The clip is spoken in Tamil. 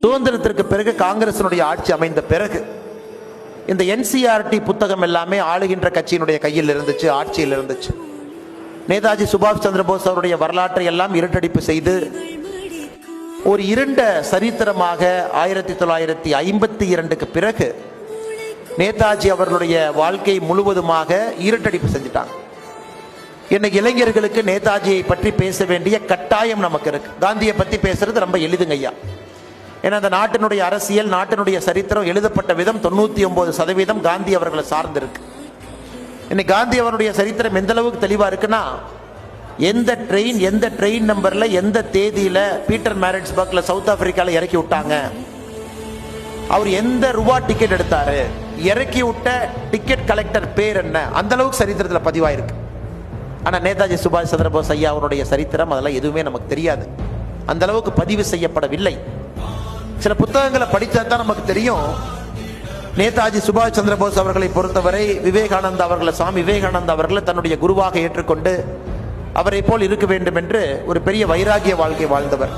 சுதந்திரத்திற்கு பிறகு காங்கிரசினுடைய ஆட்சி அமைந்த பிறகு இந்த என்சிஆர்டி புத்தகம் எல்லாமே ஆளுகின்ற கட்சியினுடைய கையில் இருந்துச்சு, ஆட்சியில் இருந்துச்சு. நேதாஜி சுபாஷ் சந்திர போஸ் அவருடைய வரலாற்றை எல்லாம் இருட்டடிப்பு செய்து ஒரு இருண்ட சரித்திரமாக 1952க்கு பிறகு நேதாஜி அவர்களுடைய வாழ்க்கை முழுவதுமாக இருட்டடிப்பு செஞ்சுட்டாங்க. இன்னைக்கு இளைஞர்களுக்கு நேதாஜியை பற்றி பேச வேண்டிய கட்டாயம் நமக்கு இருக்கு. காந்தியை பற்றி பேசுறது ரொம்ப எளிதுங்க ஐயா. ஏன்னா அந்த நாட்டினுடைய அரசியல், நாட்டினுடைய சரித்திரம் எழுதப்பட்ட விதம் 99% காந்தி அவர்களை சார்ந்து இருக்கு. இன்னைக்கு காந்தி அவருடைய சரித்திரம் எந்த அளவுக்கு தெளிவா இருக்குன்னா, எந்த ட்ரெயின் நம்பர்ல எந்த தேதியில பீட்டர் மேரிட்ஸ்பர்க்ல சவுத் ஆப்பிரிக்கால இறக்கி விட்டாங்க, அவர் எந்த ரூபா டிக்கெட் எடுத்தாரு, இறக்கி விட்ட டிக்கெட் கலெக்டர் பேர் என்ன, அந்த அளவுக்கு சரித்திரத்தில் பதிவாயிருக்கு. ஆனா நேதாஜி சுபாஷ் சந்திர போஸ் ஐயா அவருடைய சரித்திரம் அதெல்லாம் எதுவுமே நமக்கு தெரியாது, அந்த அளவுக்கு பதிவு செய்யப்படவில்லை. சில புத்தகங்களை படித்தா தான் நமக்கு தெரியும். நேதாஜி சுபாஷ் சந்திர போஸ் அவர்களை பொறுத்தவரை விவேகானந்தா அவர்களை, சுவாமி விவேகானந்தா அவர்களை தன்னுடைய குருவாக ஏற்றுக்கொண்டு அவரை போல் இருக்க வேண்டும் என்று ஒரு பெரிய வைராகிய வாழ்க்கை வாழ்ந்தவர்.